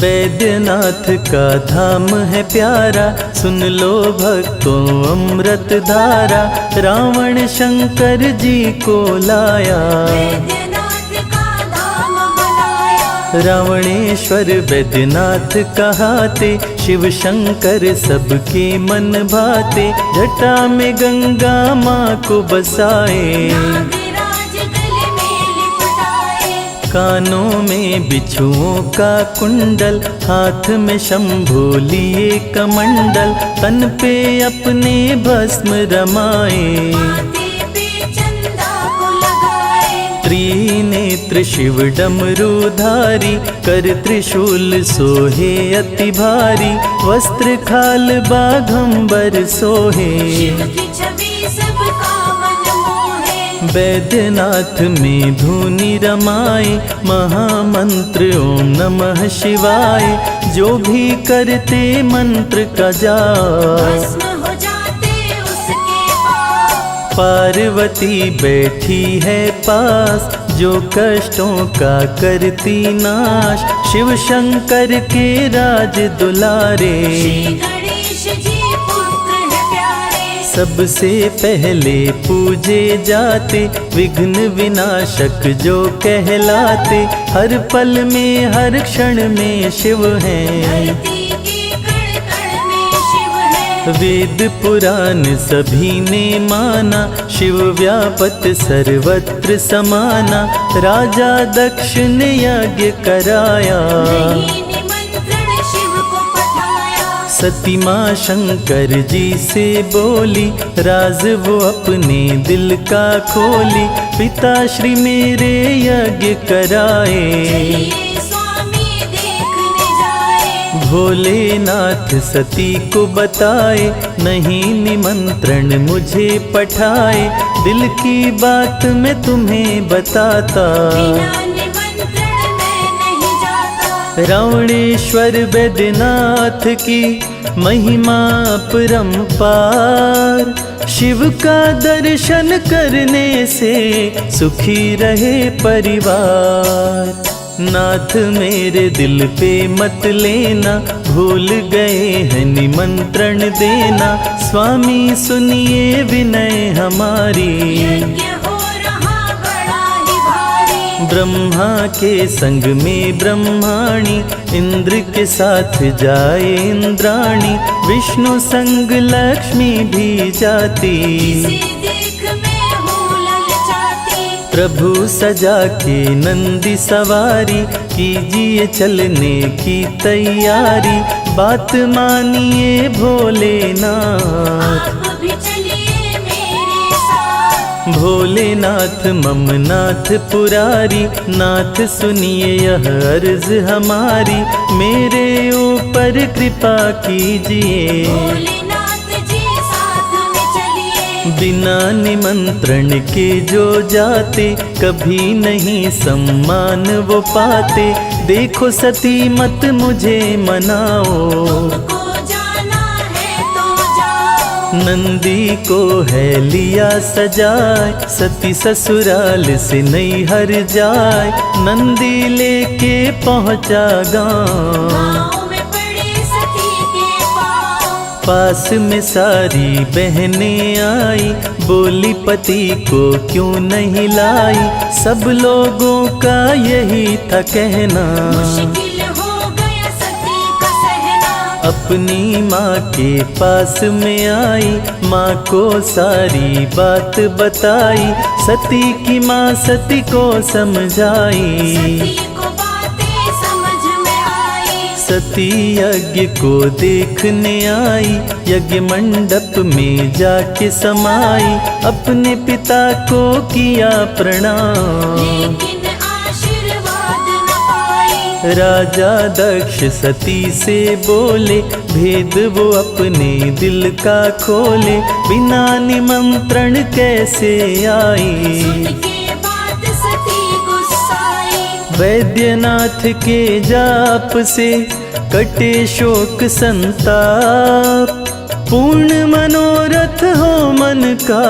वैद्यनाथ का धाम है प्यारा, सुन लो भक्तों अमृत धारा। रावण शंकर जी को लाया, वैद्यनाथ का धाम बुलाया। रावणेश्वर वैद्यनाथ कहाते, शिव शंकर सबके मन भाते। जटा में गंगा माँ को बसाए, नागराज गले में लिपटाए। कानों में बिच्छुओं का कुंडल, हाथ में शंभू लिए कमंडल। तन पे अपने भस्म रमाए, माथे पे चंदा को लगाए। त्रिनेत्र शिव डमरूधारी, कर त्रिशूल सोहे अति भारी। वस्त्र खाल बाघंबर सोहे, शिव की छवि सबका मन मोहे। वैद्यनाथ में धुनि रमाए, महामंत्र ओम नमः शिवाय। जो भी करते मंत्र का जाप, भस्म हो जाते उसके पाप। पार्वती बैठी है पास, जो कष्टों का करती नाश। शिव शंकर के राज दुलारे, श्री गणेश जी पुत्र है प्यारे। सबसे पहले पूजे जाते, विघ्न विनाशक जो कहलाते। हर पल में हर क्षण में शिव हैं, धरती के कण कण में शिव है। वेद पुराण सभी ने माना, शिव व्यापत सर्वत्र समाना। राजा दक्ष ने यज्ञ कराया, नहीं निमंत्रण शिव को पठाया। सती माँ शंकर जी से बोली, राज वो अपने दिल का खोली। पिता श्री मेरे यज्ञ कराए, चलिए स्वामी देखने जाए। भोलेनाथ सती को बताए, नहीं निमंत्रण मुझे पठाए। दिल की बात मैं तुम्हें बताता, बिना निमंत्रण मैं नहीं जाता। रावणेश्वर वैद्यनाथ की महिमा अपरंपार। शिव का दर्शन करने से सुखी रहे परिवार। नाथ मेरे दिल पे मत लेना, भूल गए हैं निमंत्रण देना। स्वामी सुनिए विनय हमारी, यज्ञ हो रहा बड़ा ही भारी। ब्रह्मा के संग में ब्रह्माणी, इंद्र के साथ जाए इंद्राणी। विष्णु संग लक्ष्मी भी जाती, इसे देख मैं हूँ ललचाती। प्रभु सजा के नंदी सवारी। कीजिए चलने की तैयारी, बात मानिए भोलेनाथ। आप भी चलिए मेरे साथ। भोलेनाथ ममनाथ पुरारी, नाथ सुनिए यह अर्ज हमारी। मेरे ऊपर कृपा कीजिए, भोलेनाथ जी साथ में चलिए। बिना निमंत्रण के जो जाते, कभी नहीं सम्मान वो पाते। देखो सती मत मुझे मनाओ, को जाना है तो जाओ। नंदी को है लिया सजाए। सती ससुराल से नैहर जाए, नंदी लेके पहुँचा गाँव। गाँव में पड़े सती के पाँव। पास में सारी बहनें आई, बोली पति को क्यों नहीं लाई। सब लोगों का यही था कहना, मुश्किल हो गया सती का सहना। अपनी माँ के पास में आई, माँ को सारी बात बताई। सती की माँ सती को समझाई, सती को बातें समझ में आई। सती यज्ञ को देखने आई। यज्ञ मंडप में जाके समाई, अपने पिता को किया प्रणाम। लेकिन आशीर्वाद न पाई। राजा दक्ष सती से बोले, भेद वो अपने दिल का खोले। बिना निमंत्रण कैसे आई, सुन के बात सती गुस्साई। वैद्यनाथ के जाप से कटे शोक संताप। पूर्ण मनोरथ हो मन का,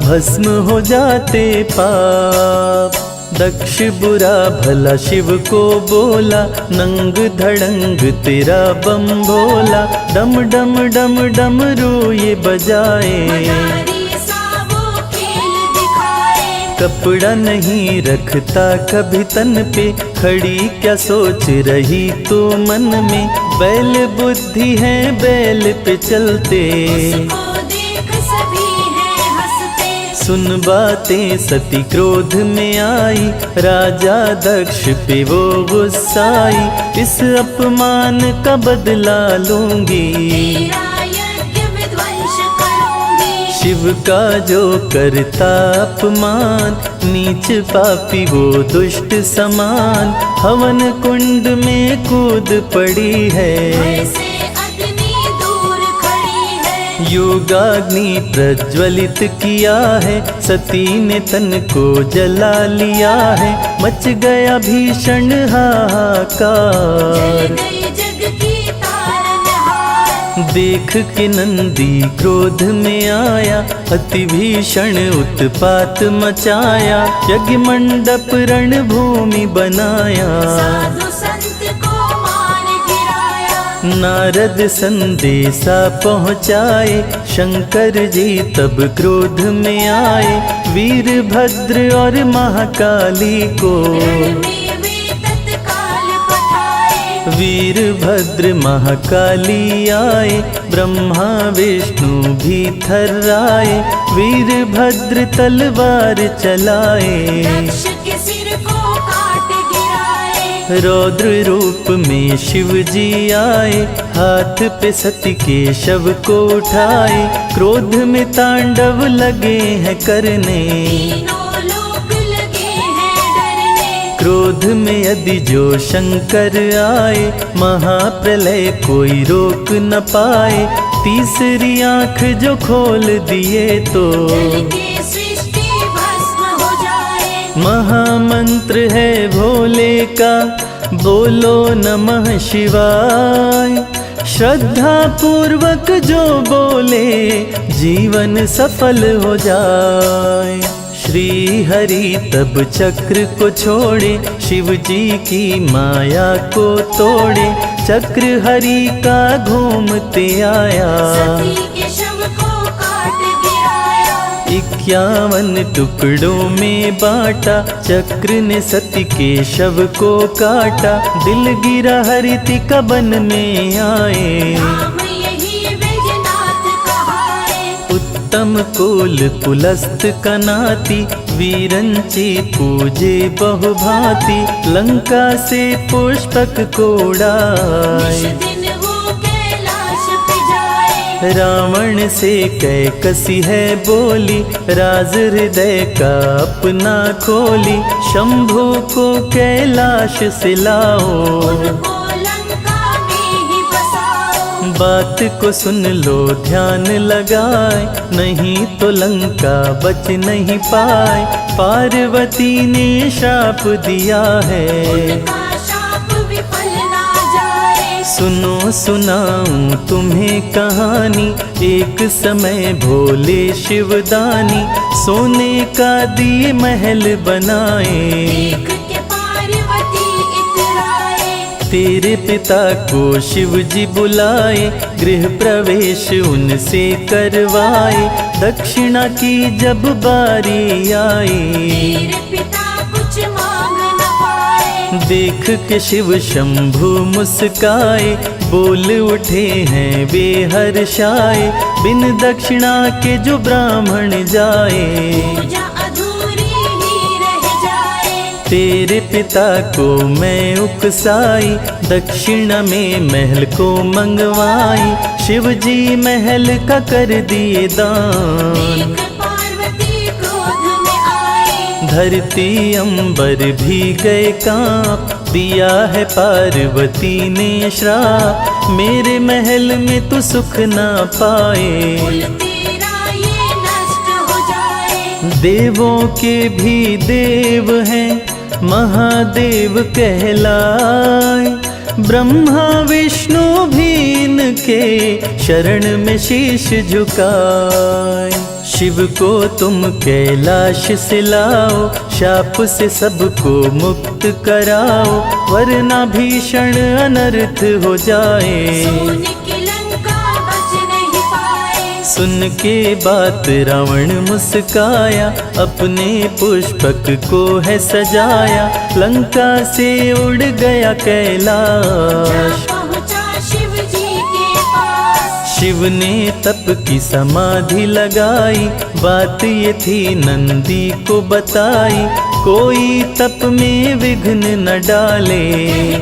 भस्म हो जाते पाप। दक्ष बुरा भला शिव को बोला, नंग धड़ंग तेरा बम भोला। डम डम डम डमरू ये बजाए, मदारी सा वो खेल दिखाए। कपड़ा नहीं रखता कभी तन पे, खड़ी क्या सोच रही तू मन में। बैल बुद्धि है बैल पे चलते, उसको देख सभी हैं हंसते। सुन बातें सती क्रोध में आई, राजा दक्ष पे वो गुस्साई। इस अपमान का बदला लूंगी, तेरा यज्ञ विध्वंस करूंगी। शिव का जो करता अपमान, नीच पापी वो दुष्ट समान। हवन कुंड में कूद पड़ी है, भय से अग्नि दूर खड़ी है। योगाग्नि प्रज्वलित किया है, सती ने तन को जला लिया है। मच गया भीषण हाहाकार, जल गई जग की तारनहार। देख के नंदी क्रोध में आया, अति भीषण उत्पात मचाया। यज्ञ मंडप रणभूमि बनाया, साधु संत को मार गिराया। नारद संदेशा पहुँचाए, शंकर जी तब क्रोध में आए। वीरभद्र और महाकाली को, रण में वे तत्काल पठाए। वीरभद्र महाकाली आए, ब्रह्मा विष्णु भी थर्राए। वीरभद्र तलवार चलाए, दक्ष के सिर को काट गिराए। रौद्र रूप में शिव जी आए, हाथ पे सती के शव को उठाए। क्रोध में तांडव लगे हैं करने, तीनों लोक लगे हैं डरने। क्रोध में यदि जो शंकर आए, महाप्रलय कोई रोक न पाए। तीसरी आंख जो खोल दिए तो, जल के सृष्टि भस्म हो जाए। महामंत्र है भोले का, बोलो नमः शिवाय। श्रद्धा पूर्वक जो बोले, जीवन सफल हो जाए। श्री हरि तब चक्र को छोड़े, शिव जी की माया को तोड़े। चक्र हरि का घूमते आया, सती के शव को काट गिराया। 51 टुकड़ों में बांटा, चक्र ने सती के शव को काटा। दिल गिरा हरिति का वन में आए, नाम यही बैजनाथ कहाए। उत्तम कुल पुलस्त का नाती, वीरंची पूजे बहुभांति। लंका से पुष्पक को उड़ाए, निश दिन वो कैलाश पे जाए। रावण से कैकसी है बोली, राज हृदय का अपना खोली। शंभु को कैलाश से लाओ, उनको लंका में ही बसाओ। बात को सुन लो ध्यान लगाए, नहीं तो लंका बच नहीं पाए। पार्वती ने श्राप दिया है, उनका शाप विफल ना जाए। सुनो सुनाऊं तुम्हें कहानी। एक समय भोले शिवदानी, सोने का दिए महल बनाए। देख के पार्वती इतराए। तेरे पिता को शिव जी बुलाए, गृह प्रवेश उनसे करवाए। दक्षिणा की जब बारी आई, तेरे पिता कुछ मांग न पाए। देख के शिव शंभु मुस्काए, बोल उठे हैं वे हर्षाए। बिन दक्षिणा के जो ब्राह्मण जाए, पूजा अधूरी ही रह जाए। तेरे पिता को मैं उकसाई, दक्षिणा में महल को मंगवाई। शिव जी महल का कर दिए दान, देख पार्वती क्रोध में आई। धरती अंबर भी गए कांप। दिया है पार्वती ने श्राप, मेरे महल में तू सुख ना पाए। कुल तेरा ये नष्ट हो जाए। देवों के भी देव हैं, महादेव कहलाए। ब्रह्मा विष्णु भी इनके शरण में शीश झुकाए। शिव को तुम कैलाश से लाओ, शाप से सबको मुक्त कराओ, वरना भीषण अनर्थ हो जाए। सोने की लंका बच नहीं पाए। सुन के बात रावण मुस्काया, अपने पुष्पक को है सजाया, लंका से उड़ गया कैलाश। पहुंचा शिव जी के पास। शिव ने तप की समाधि लगाई, बात ये थी नंदी को बताई, कोई तप में विघ्न न डाले।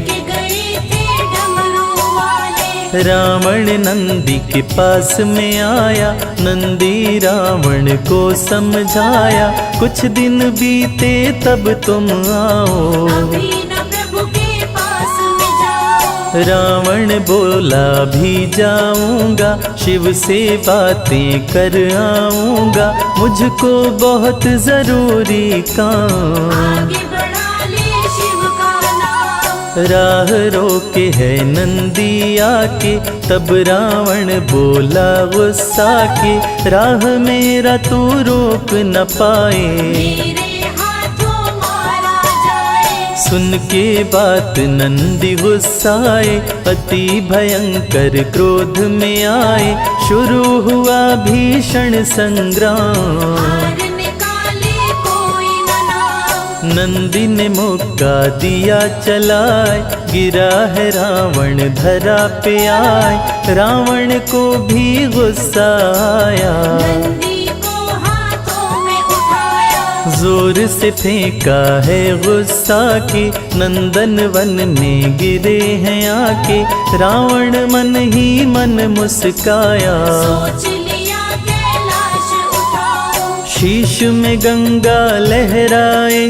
के गए थे डमरू वाले। रावण नंदी के पास में आया, नंदी रावण को समझाया, कुछ दिन बीते तब तुम आओ। अभी न प्रभु के पास में जाओ। रावण बोला भी जाऊंगा, शिव से बातें कर आऊंगा, मुझको बहुत जरूरी काम। आगे बढ़ा ले शिव का नाम। राह रोके है नंदी आके, तब रावण बोला गुस्सा के, राह मेरा तू रोक न पाए। मेरे हाथों मारा जाए। सुन के बात नंदी गुस्साए, अति भयंकर क्रोध में आए, शुरू हुआ भीषण संग्राम। हार निकाले कोई न नाम। नंदी ने मौका दिया चलाए, गिरा है रावण धरा पे आए, रावण को भी गुस्सा आया। नंदी को हाथों में उठाया। जोर से फेंका है गुस्सा के, नंदन वन में गिरे हैं आके, रावण मन ही मन मुस्काया। सोच लिया कैलाश उठाओ। शीश में गंगा लहराए,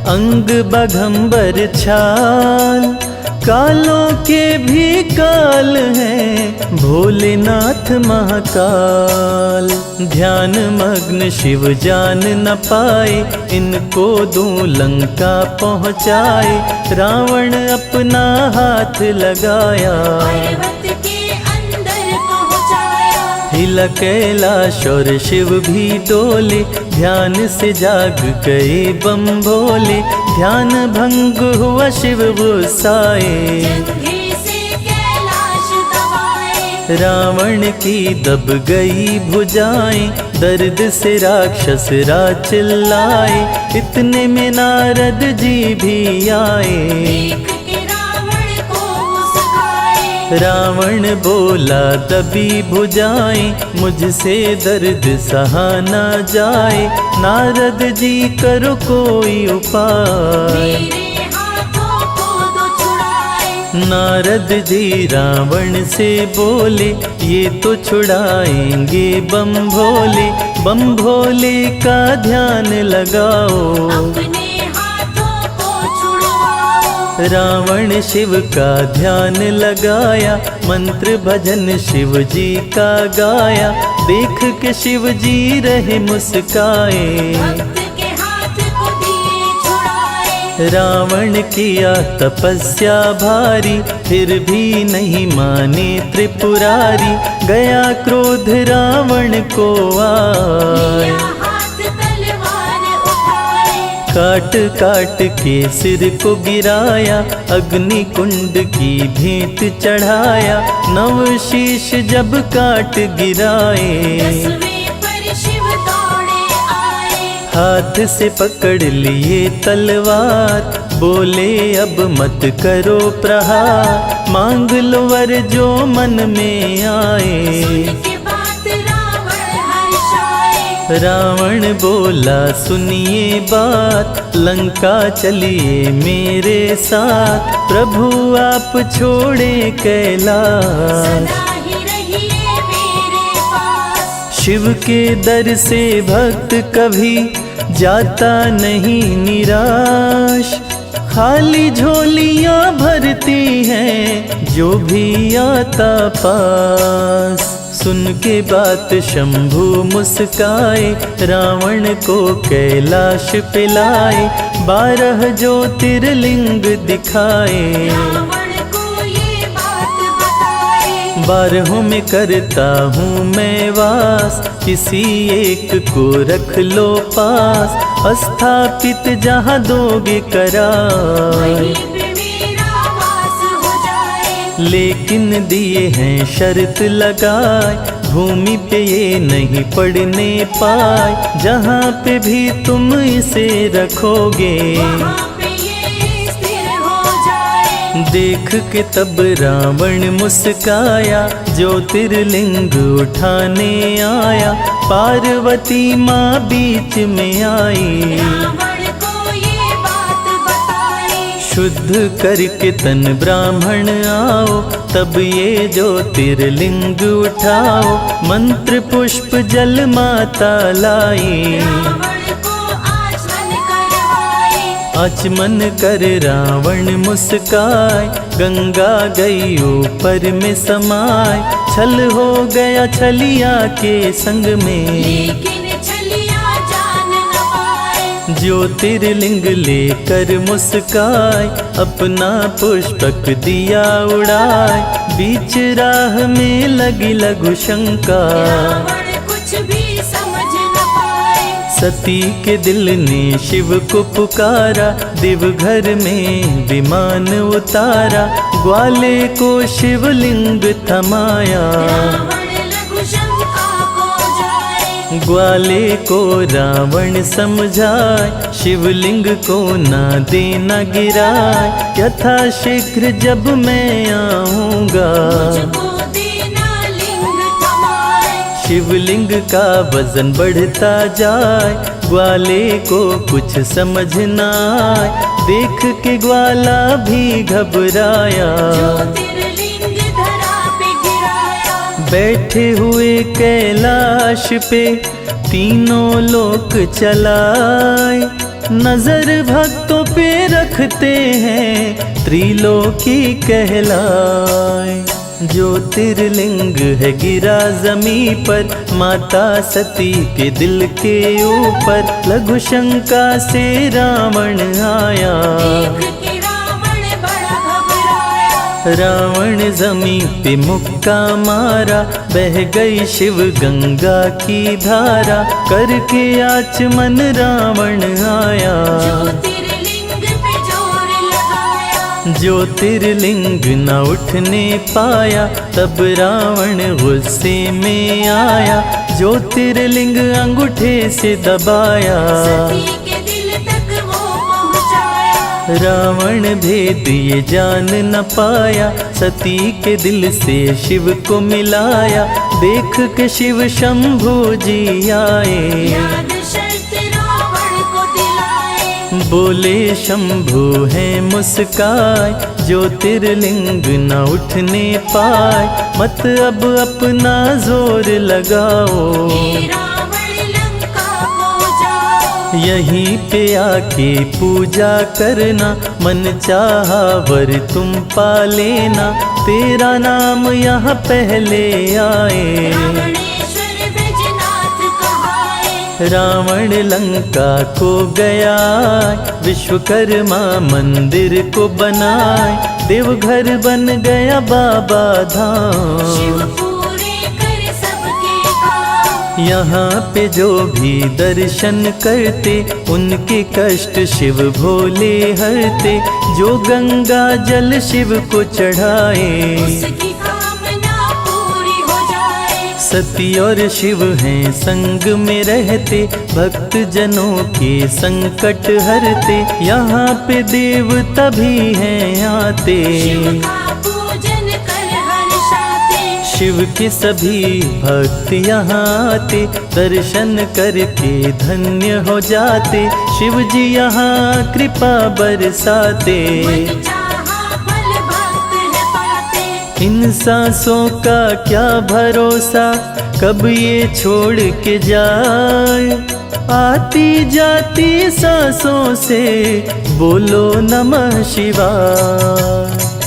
अंग बघंबर छाल, कालों के भी काल हैं भोलेनाथ महाकाल। ध्यान मग्न शिव जान न पाए, इनको दूं लंका पहुँचाए, रावण अपना हाथ लगाया। पर्वत के अंदर पहुंचाया। हिला कैलाश और शिव भी डोले, ध्यान से जाग गए बम भोले, ध्यान भंग हुआ शिव गुस्साए। जंघे से कैलाश दबाए। रावण की दब गई भुजाएं, दर्द से राक्षस राज चिल्लाए, इतने में नारद जी भी आए। देख के रावण को मुस्काए। रावण बोला दबी भुजाएं, मुझसे दर्द सहा न जाए, नारद जी करो कोई उपाय। मेरे हाथों को दो छुड़ाए। नारद जी रावण से बोले, ये तो छुड़ाएंगे बम भोले, बम भोले का ध्यान लगाओ। अपने हाथों को छुड़वाओ। रावण शिव का ध्यान लगाया, मंत्र भजन शिव जी का गाया, देख के शिव जी रहे मुस्काए। भक्त के हाथ को दिए छुड़ाए। रावण किया तपस्या भारी, फिर भी नहीं माने त्रिपुरारी, गया क्रोध रावण को आए। लिया हाथ तलवार उठाए। काट काट के सिर को गिराया, अग्नि कुंड की भेंट चढ़ाया, नव शीश जब काट गिराए। 10वें पर शिव दौड़े आए। हाथ से पकड़ लिए तलवार, बोले अब मत करो प्रहार, मांग लो वर जो मन में आए। सुन के बात रावण हर्षाए। रावण बोला सुनिए बात, लंका चलिए मेरे साथ, प्रभु आप छोड़े कैलाश। सदा ही रहिए मेरे पास। शिव के दर से भक्त कभी जाता नहीं निराश, खाली झोलियां भरती हैं जो भी आता पास। सुन के बात शंभु मुस्काए, रावण को कैलाश पिलाए, 12 ज्योतिर्लिंग दिखाए। रावण को ये बात बताए। बारहों में करता हूँ मैं वास, किसी एक को रख लो पास, स्थापित जहाँ दोगे करार। वहीं पे मेरा वास हो जाए। लेकिन दिए हैं शर्त लगाए, भूमि पे ये नहीं पड़ने पाए, जहाँ पे भी तुम इसे रखोगे। वहाँ पे ये स्थिर हो जाए। देख के तब रावण मुस्काया, ज्योतिर्लिंग उठाने आया, पार्वती माँ बीच में आई। रावण को ये बात बताई। शुद्ध करके तन ब्राह्मण आओ, तब ये ज्योतिर्लिंग उठाओ, मंत्र पुष्प जल माता लाई। रावण को आचमन करवाए। आचमन कर रावण मुस्काए, गंगा गई ऊपर में समाए, छल हो गया छलिया के संग में। लेकिन छलिया जान न पाए। ज्योतिर्लिंग लेकर मुस्काए, अपना पुष्पक दिया उड़ाए, बीच राह में लगी लघु शंका। रावण कुछ भी समझ न पाए। सती के दिल ने शिव को पुकारा, देवघर में विमान उतारा, ग्वाले को शिवलिंग थमाया। रावण लघु शंका को जाए। ग्वाले को रावण समझाए, शिवलिंग को ना देना गिराए, यथा शीघ्र जब मैं आऊँगा। मुझको देना लिंग थमाए। शिवलिंग का वजन बढ़ता जाए, ग्वाले को कुछ समझ ना आए, देख के ग्वाला भी घबराया। ज्योतिर्लिंग धरा पे गिराया। बैठे हुए कैलाश पे तीनों लोक चलाए, नजर भक्तों पे रखते हैं, त्रिलोकी कहलाए। ज्योतिर्लिंग है गिरा जमी पर, माता सती के दिल के ऊपर, लघु शंका से रावण आया। देख के रावण बड़ा घबराया। रावण जमी पे मुक्का मारा, बह गई शिव गंगा की धारा, करके आचमन रावण आया। ज्योतिर्लिंग पे जोर लगाया। ज्योतिर्लिंग न उठने पाया, तब रावण गुस्से में आया, ज्योतिर्लिंग अंगूठे से दबाया। सती के दिल तक वो पहुँचाया। रावण भेद ये जान न पाया, सती के दिल से शिव को मिलाया, देख के शिव शंभु जी आए। याद शर्त रावण को दिलाए। बोले शंभु है मुस्काए, ज्योतिर्लिंग न उठने पाए, मत अब अपना जोर लगाओ। हे रावण लंका को जाओ। यहीं पे आके पूजा करना, मन चाहा वर तुम पा लेना, तेरा नाम यहाँ पहले आए। रावणेश्वर बैजनाथ कहाए। रावण लंका को गया, विश्वकर्मा मंदिर को बनाए, देवघर बन गया बाबा शिव धाम। पूरे कर सबके काम। यहाँ पे जो भी दर्शन करते, उनके कष्ट शिव भोले हरते, जो गंगा जल शिव को चढ़ाए। उसकी कामना पूरी हो जाए। सती और शिव हैं संग में रहते, भक्त जनों के संकट हरते, यहाँ पे देवता भी हैं आते। शिव का पूजन कर हर्षाते। शिव के सभी भक्त यहाँ आते, दर्शन करके धन्य हो जाते, शिव जी यहाँ कृपा बरसाते। मन चाहा फल भक्त है पाते। इन सांसों का क्या भरोसा, कब ये छोड़ के जाए, आती जाती सांसों से बोलो नमः शिवाय।